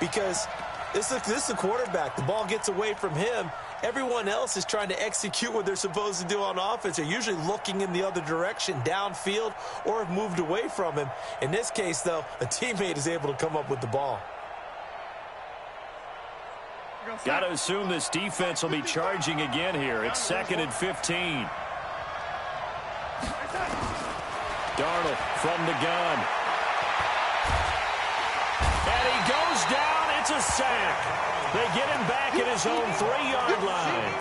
Because this is the quarterback. The ball gets away from him. Everyone else is trying to execute what they're supposed to do on offense. They're usually looking in the other direction, downfield, or have moved away from him. In this case, though, a teammate is able to come up with the ball. Got to assume this defense will be charging again here. It's 2nd and 15. Darnold from the gun. And he goes down. It's a sack. They get him back at his own 3-yard line.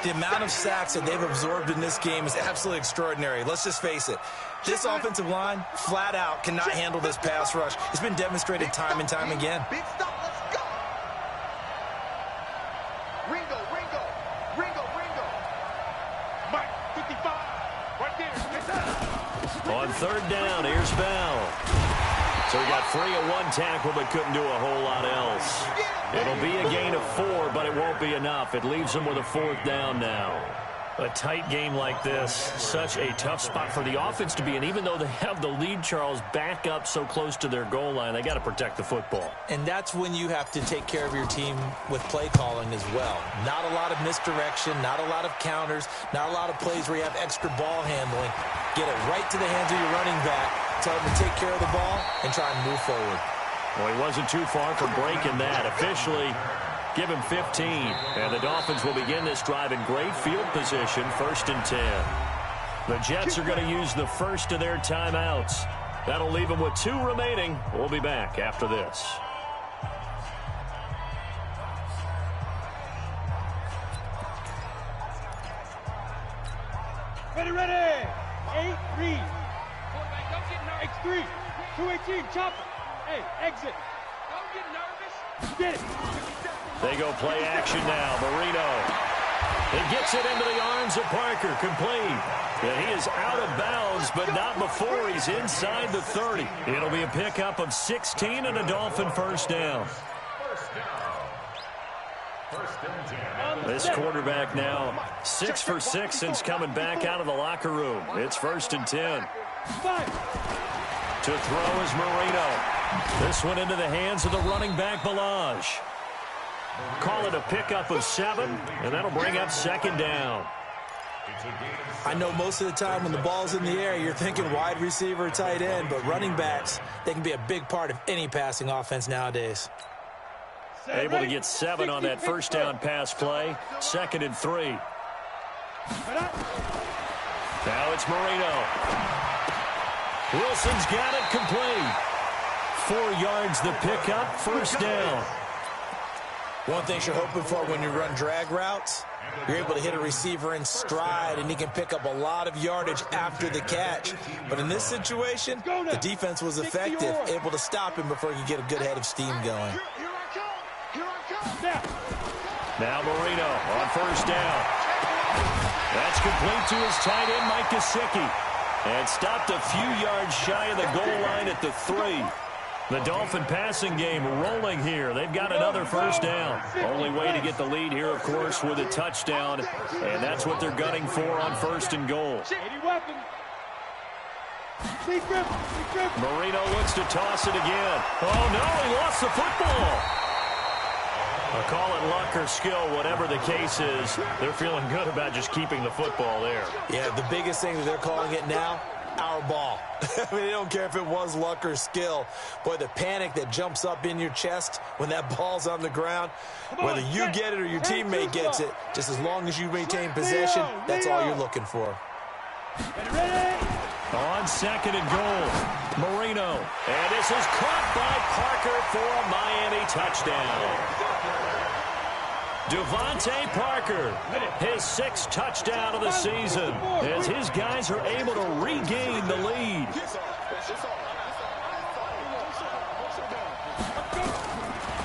The amount of sacks that they've absorbed in this game is absolutely extraordinary. Let's just face it. This offensive line, flat out, cannot handle this pass rush. It's been demonstrated time and time again. Big stop, let's go. Ringo. Mike, 55. Right there. On 3rd down, here's Bell. So he got free of one tackle but couldn't do a whole lot else. It'll be a gain of 4, but it won't be enough. It leaves him with a 4th down now. A tight game like this, such a tough spot for the offense to be in. Even though they have the lead, Charles, back up so close to their goal line, they got to protect the football. And that's when you have to take care of your team with play calling as well. Not a lot of misdirection, not a lot of counters, not a lot of plays where you have extra ball handling. Get it right to the hands of your running back, tell him to take care of the ball, and try and move forward. Well, he wasn't too far from breaking that. Officially, give him 15. And the Dolphins will begin this drive in great field position, 1st and 10. The Jets are going to use the first of their timeouts. That'll leave them with 2 remaining. We'll be back after this. Ready. 8, read. Quarterback, don't get nervous. X3, 218, chopper. Hey, exit. Don't get nervous. Get it. They go play action now. Marino. He gets it into the arms of Parker. Complete. And he is out of bounds, but not before he's inside the 30. It'll be a pickup of 16 and a Dolphin 1st down. This quarterback now 6 for 6 since coming back out of the locker room. It's 1st and 10. To throw is Marino. This one into the hands of the running back, Balaj. Call it a pickup of 7, and that'll bring up 2nd down. I know most of the time when the ball's in the air, you're thinking wide receiver, tight end, but running backs, they can be a big part of any passing offense nowadays. Able to get 7 on that 1st down pass play. 2nd and 3. Now it's Marino. Wilson's got it complete. 4 yards the pickup, 1st down. One thing you're hoping for when you run drag routes, you're able to hit a receiver in stride, and he can pick up a lot of yardage after the catch. But in this situation, the defense was effective, able to stop him before he could get a good head of steam going. Now Marino on 1st down. That's complete to his tight end, Mike Gesicki. And stopped a few yards shy of the goal line at the 3. The Dolphin passing game rolling here. They've got another 1st down. Only way to get the lead here, of course, with a touchdown. And that's what they're gunning for on 1st and goal. Marino looks to toss it again. Oh, no, he lost the football. I'll call it luck or skill, whatever the case is. They're feeling good about just keeping the football there. Yeah, the biggest thing that they're calling it now, our ball. I mean, they don't care if it was luck or skill. Boy, the panic that jumps up in your chest when that ball's on the ground, whether you get it or your teammate gets it, just as long as you maintain possession, that's all you're looking for. On 2nd and goal, Marino. And this is caught by Parker for a Miami touchdown. Devontae Parker, his 6th touchdown of the season, as his guys are able to regain the lead.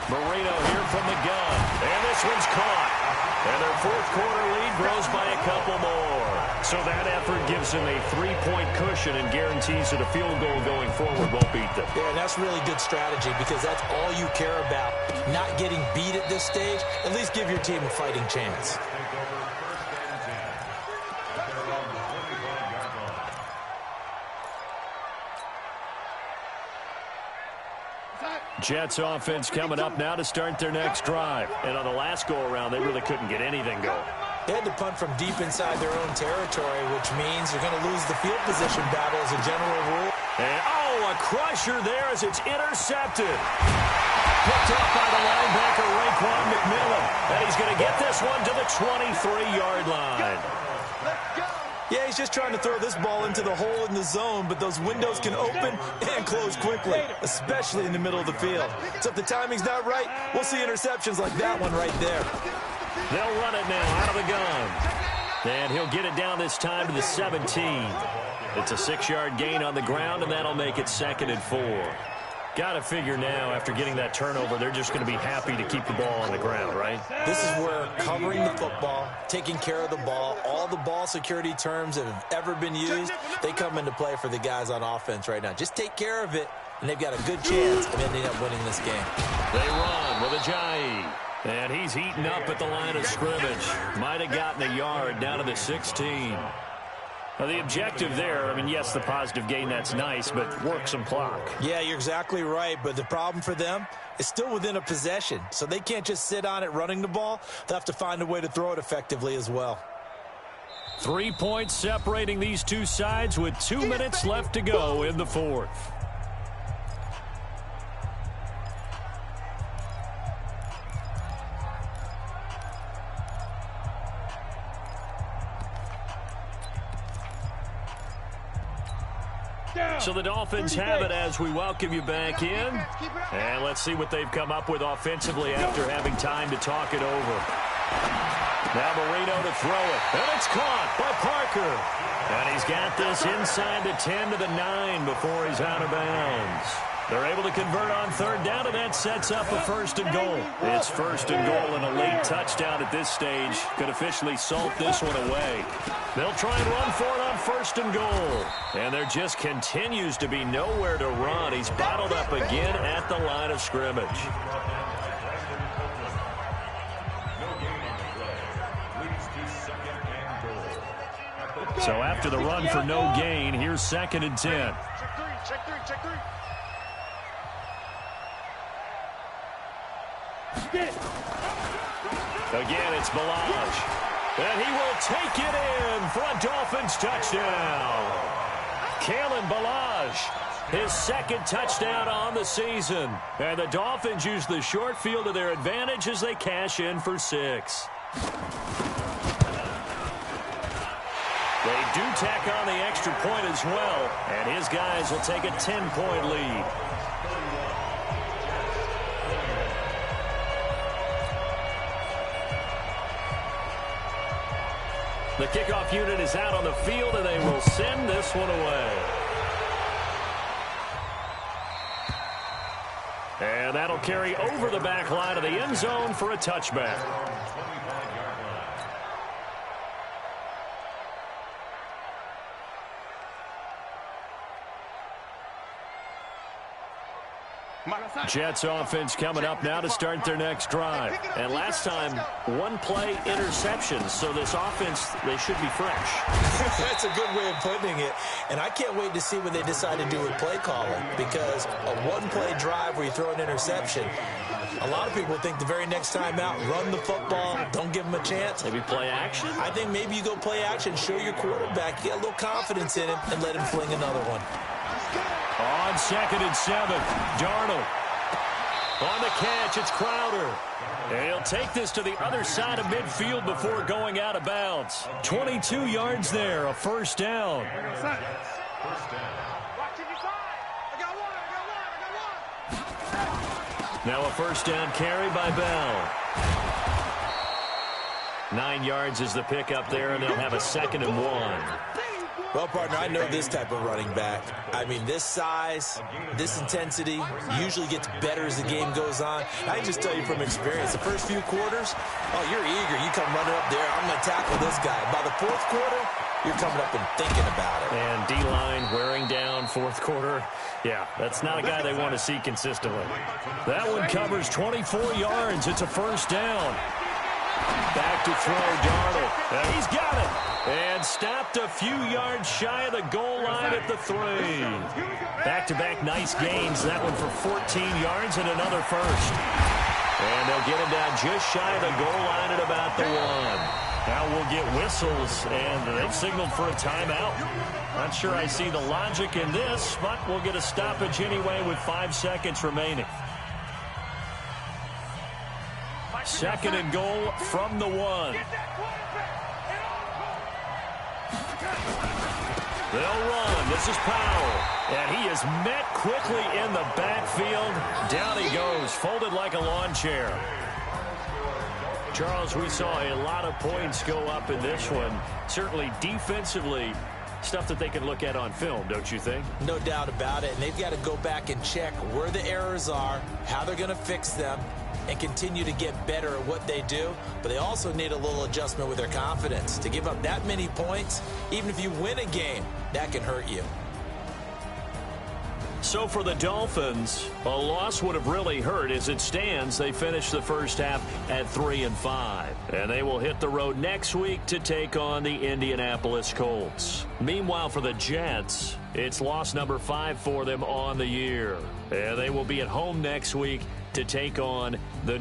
Marino here from the gun, and this one's caught. And their 4th quarter lead grows by a couple more. So that effort gives them a 3-point cushion and guarantees that a field goal going forward won't beat them. Yeah, and that's really good strategy because that's all you care about. Not getting beat at this stage. At least give your team a fighting chance. Jets offense coming up now to start their next drive. And on the last go-around, they really couldn't get anything going. They had to punt from deep inside their own territory, which means they're going to lose the field position battle as a general rule. And, a crusher there as it's intercepted. Picked off by the linebacker, Raekwon McMillan. And he's going to get this one to the 23-yard line. Yeah, he's just trying to throw this ball into the hole in the zone, but those windows can open and close quickly, especially in the middle of the field. So if the timing's not right, we'll see interceptions like that one right there. They'll run it now out of the gun. And he'll get it down this time to the 17. It's a 6-yard gain on the ground, and that'll make it 2nd and 4. Got to figure now, after getting that turnover, they're just going to be happy to keep the ball on the ground, right? This is where covering the football, taking care of the ball, all the ball security terms that have ever been used, they come into play for the guys on offense right now. Just take care of it, and they've got a good chance of ending up winning this game. They run with Ajayi. And he's eaten up at the line of scrimmage. Might have gotten a yard down to the 16. Now, the objective there, yes, the positive gain, that's nice, but work some clock. Yeah, you're exactly right, but the problem for them is still within a possession, so they can't just sit on it running the ball. They'll have to find a way to throw it effectively as well. 3 points separating these two sides with 2 minutes left to go in the 4th. So the Dolphins have it as we welcome you back in. And let's see what they've come up with offensively after having time to talk it over. Now Marino to throw it. And it's caught by Parker. And he's got this inside the 10 to the 9 before he's out of bounds. They're able to convert on 3rd down, and that sets up a 1st and goal. It's 1st and goal, and a late touchdown at this stage could officially salt this one away. They'll try and run for it on 1st and goal. And there just continues to be nowhere to run. He's bottled up again at the line of scrimmage. So after the run for no gain, here's 2nd and 10. Check three. Again, it's Balaj. And he will take it in for a Dolphins touchdown. Kalen Balaj, his 2nd touchdown on the season. And the Dolphins use the short field to their advantage as they cash in for 6. They do tack on the extra point as well. And his guys will take a 10-point lead. The kickoff unit is out on the field, and they will send this one away. And that'll carry over the back line of the end zone for a touchback. Jets offense coming up now to start their next drive. And last time, 1-play interceptions. So this offense, they should be fresh. That's a good way of putting it. And I can't wait to see what they decide to do with play calling. Because a 1-play drive where you throw an interception, a lot of people think the very next time out, run the football, don't give them a chance. Maybe play action? I think maybe you go play action, show your quarterback, get a little confidence in him, and let him fling another one. On 2nd and 7, Darnold. On the catch, it's Crowder. And he'll take this to the other side of midfield before going out of bounds. 22 yards there, a 1st down. Now a 1st down carry by Bell. 9 yards is the pickup there, and they'll have a 2nd and 1. Well, partner, I know this type of running back. I mean, this size, this intensity usually gets better as the game goes on. I can just tell you from experience, the first few quarters, oh, you're eager. You come running up there, I'm going to tackle this guy. By the 4th quarter, you're coming up and thinking about it. And D-line wearing down 4th quarter. Yeah, that's not a guy they want to see consistently. That one covers 24 yards. It's a 1st down. Back to throw, Darnold. And he's got it. And stopped a few yards shy of the goal line at the 3. Back-to-back nice gains. That one for 14 yards and another 1st. And they'll get him down just shy of the goal line at about the 1. Now we'll get whistles, and they've signaled for a timeout. Not sure I see the logic in this, but we'll get a stoppage anyway with 5 seconds remaining. 2nd and goal from the 1. They'll run. This is Powell. And he is met quickly in the backfield. Down he goes, folded like a lawn chair. Charles, we saw a lot of points go up in this one. Certainly defensively, stuff that they can look at on film, don't you think? No doubt about it. And they've got to go back and check where the errors are, how they're going to fix them, and continue to get better at what they do. But they also need a little adjustment with their confidence. To give up that many points, even if you win a game, that can hurt you. So for the Dolphins, a loss would have really hurt. As it stands, they finished the first half at 3-5. And they will hit the road next week to take on the Indianapolis Colts. Meanwhile, for the Jets, it's loss number 5 for them on the year. And they will be at home next week to take on the